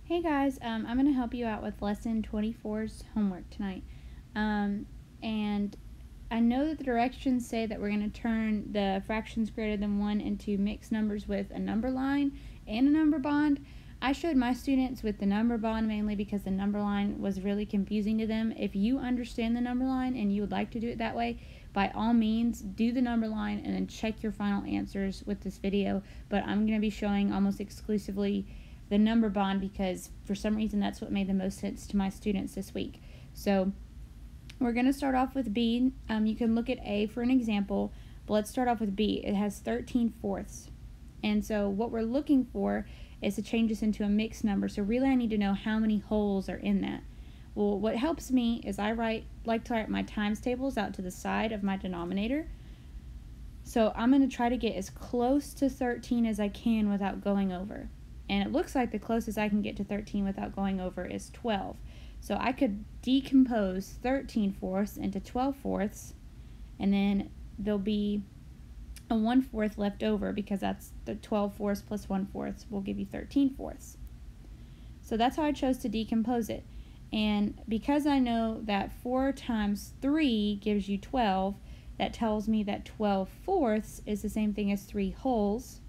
Hey guys, I'm going to help you out with lesson 24's homework tonight. And I know that the directions say that we're going to turn the fractions greater than 1 into mixed numbers with a number line and a number bond. I showed my students with the number bond mainly because the number line was really confusing to them. If you understand the number line and you would like to do it that way, by all means, do the number line and then check your final answers with this video. But I'm going to be showing almost exclusively the number bond because for some reason that's what made the most sense to my students this week. So we're going to start off with B. You can look at A for an example, but let's start off with B. It has 13/4. And so what we're looking for is to change this into a mixed number. So really I need to know how many wholes are in that. Well, what helps me is I like to write my times tables out to the side of my denominator. So I'm going to try to get as close to 13 as I can without going over. And it looks like the closest I can get to 13 without going over is 12. So I could decompose 13/4 into 12/4, and then there'll be a 1/4 left over because that's the 12/4 plus 1/4 will give you 13/4. So that's how I chose to decompose it. And because I know that 4 times 3 gives you 12, that tells me that 12/4 is the same thing as 3 wholes,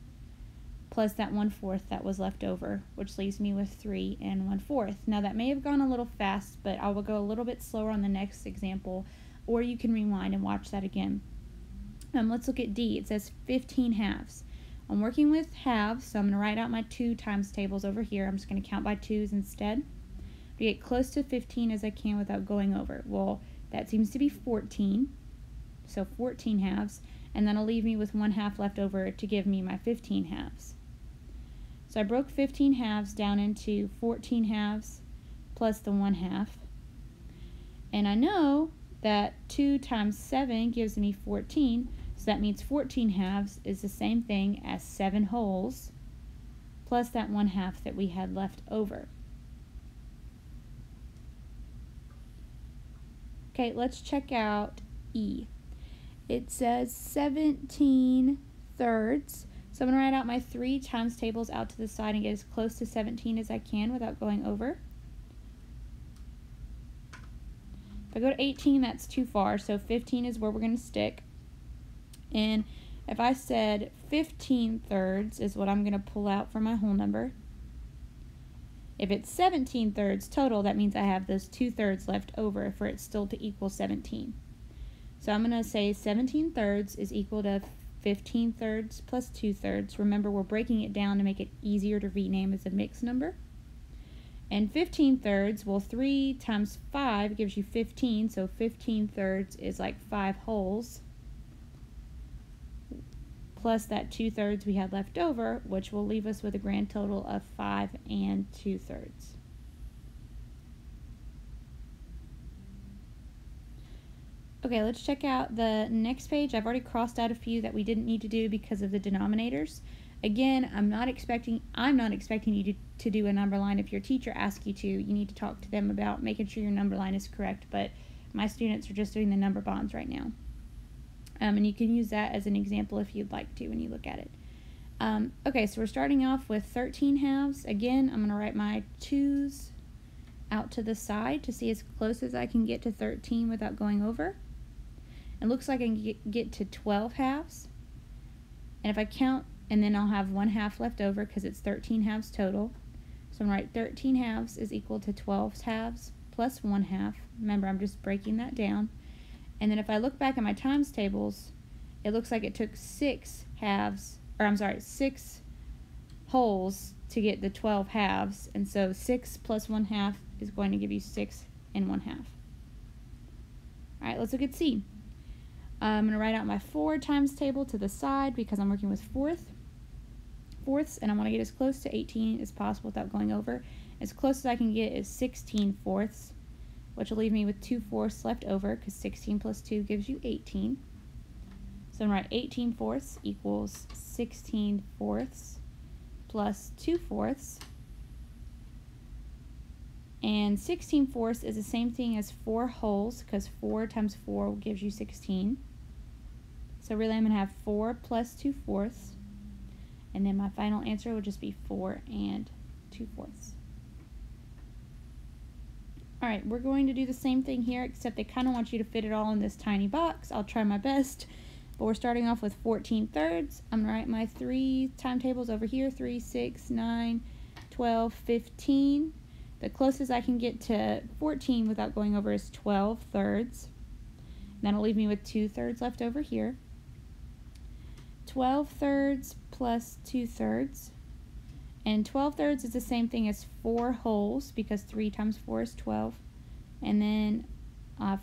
plus that 1/4 that was left over, which leaves me with 3 and 1/4. Now that may have gone a little fast, but I will go a little bit slower on the next example, or you can rewind and watch that again. Let's look at D. It says 15/2. I'm working with halves, so I'm going to write out my 2 times tables over here. I'm just going to count by 2s instead to get close to 15 as I can without going over. Well, that seems to be 14, so 14/2, and that'll leave me with 1/2 left over to give me my 15/2. So I broke 15/2 down into 14/2 plus the 1/2. And I know that 2 times 7 gives me 14, so that means 14/2 is the same thing as 7 wholes plus that 1/2 that we had left over. Okay, let's check out E. It says 17/3. So I'm going to write out my 3 times tables out to the side and get as close to 17 as I can without going over. If I go to 18, that's too far, so 15 is where we're going to stick. And if I said 15/3 is what I'm going to pull out for my whole number. If it's 17/3 total, that means I have those 2/3 left over for it still to equal 17. So I'm going to say 17/3 is equal to 15/3 plus 2/3. Remember, we're breaking it down to make it easier to rename as a mixed number. And 15/3, well, 3 times 5 gives you 15, so 15/3 is like 5 wholes, plus that 2/3 we had left over, which will leave us with a grand total of 5 and 2/3. Okay, let's check out the next page. I've already crossed out a few that we didn't need to do because of the denominators. Again, I'm not expecting you to do a number line. If your teacher asks you to, you need to talk to them about making sure your number line is correct, but my students are just doing the number bonds right now. And you can use that as an example if you'd like to when you look at it. Okay, so we're starting off with 13/2. Again, I'm going to write my 2's out to the side to see as close as I can get to 13 without going over. It looks like I can get to 12/2. And if I count, and then I'll have 1/2 left over because it's 13/2 total. So I'm going to write 13/2 is equal to 12/2 plus 1/2. Remember, I'm just breaking that down. And then if I look back at my times tables, it looks like it took 6 wholes to get the 12/2. And so 6 plus 1/2 is going to give you 6 and 1/2. Alright, let's look at C. I'm going to write out my 4 times table to the side because I'm working with fourths, and I want to get as close to 18 as possible without going over. As close as I can get is 16/4, which will leave me with 2/4 left over because 16 plus 2 gives you 18. So I'm going to write 18/4 equals 16/4 plus 2/4. And 16/4 is the same thing as 4 wholes because 4 times 4 gives you 16. So really I'm going to have 4 plus 2/4, and then my final answer will just be 4 and 2/4. Alright, we're going to do the same thing here, except they kind of want you to fit it all in this tiny box. I'll try my best. But we're starting off with 14 thirds. I'm going to write my 3 timetables over here. 3, 6, 9, 12, 15. The closest I can get to 14 without going over is 12 thirds. And that'll leave me with 2 thirds left over here. 12 thirds plus 2 thirds. And 12 thirds is the same thing as 4 wholes, because 3 times 4 is 12. And then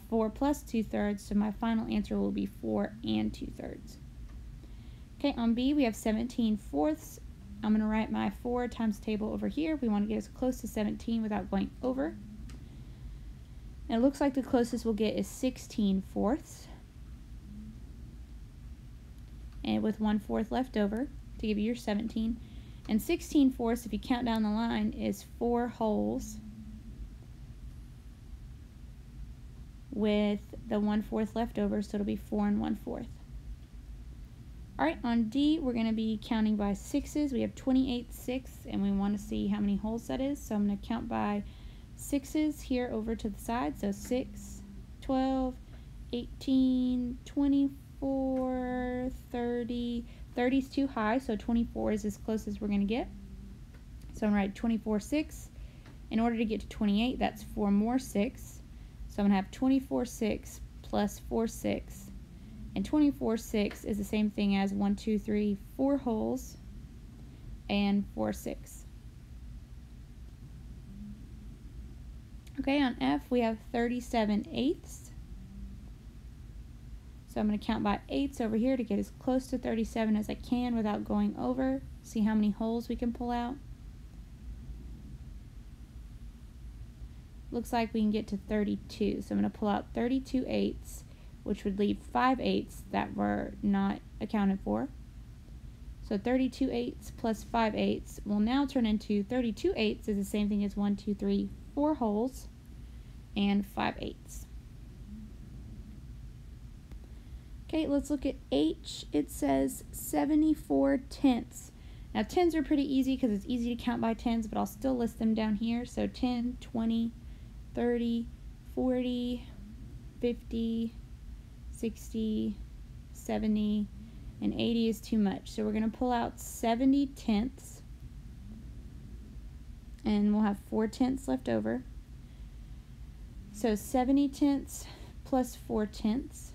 4 plus 2 thirds, so my final answer will be 4 and 2 thirds. Okay, on B we have 17 fourths. I'm going to write my 4 times table over here. We want to get as close to 17 without going over. And it looks like the closest we'll get is 16 fourths. And with 1/4 left over to give you your 17. And 16 fourths, if you count down the line, is 4 wholes with the 1/4 left over, so it'll be 4 and 1/4. Alright, on D, we're going to be counting by sixes. We have 28 sixths, and we want to see how many holes that is. So I'm going to count by sixes here over to the side. So 6, 12, 18, 24, 30. 30 is too high, so 24 is as close as we're going to get. So I'm going to write 24 6. In order to get to 28, that's 4 more 6. So I'm going to have 24 6 plus 4 6. And 24 6 is the same thing as 1, 2, 3, 4 holes and 4 6. Okay, on F we have 37 eighths. So I'm going to count by eighths over here to get as close to 37 as I can without going over. See how many holes we can pull out. Looks like we can get to 32. So I'm going to pull out 32 eighths, which would leave 5 eighths that were not accounted for. So 32 eighths plus 5 eighths will now turn into 32 eighths is the same thing as 1, 2, 3, 4 holes and 5 eighths. Okay, let's look at H. It says 74 tenths. Now tens are pretty easy because it's easy to count by tens, but I'll still list them down here. So 10, 20, 30, 40, 50, 60, 70, and 80 is too much. So we're going to pull out 70 tenths, and we'll have 4 tenths left over. So 70 tenths plus 4 tenths.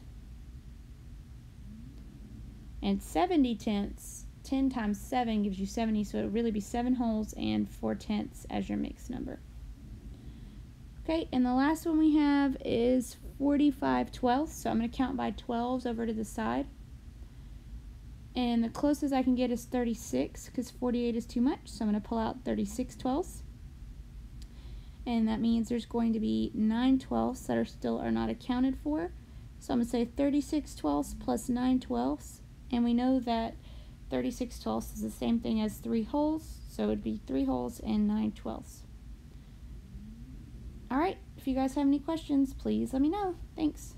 And 70 tenths, 10 times 7 gives you 70, so it would really be 7 holes and 4 tenths as your mixed number. Okay, and the last one we have is 45 twelfths, so I'm going to count by 12s over to the side. And the closest I can get is 36, because 48 is too much, so I'm going to pull out 36 twelfths. And that means there's going to be 9 twelfths that are not accounted for. So I'm going to say 36 twelfths plus 9 twelfths. And we know that 36 twelfths is the same thing as 3 holes, so it would be 3 holes and 9 twelfths. Alright, if you guys have any questions, please let me know. Thanks.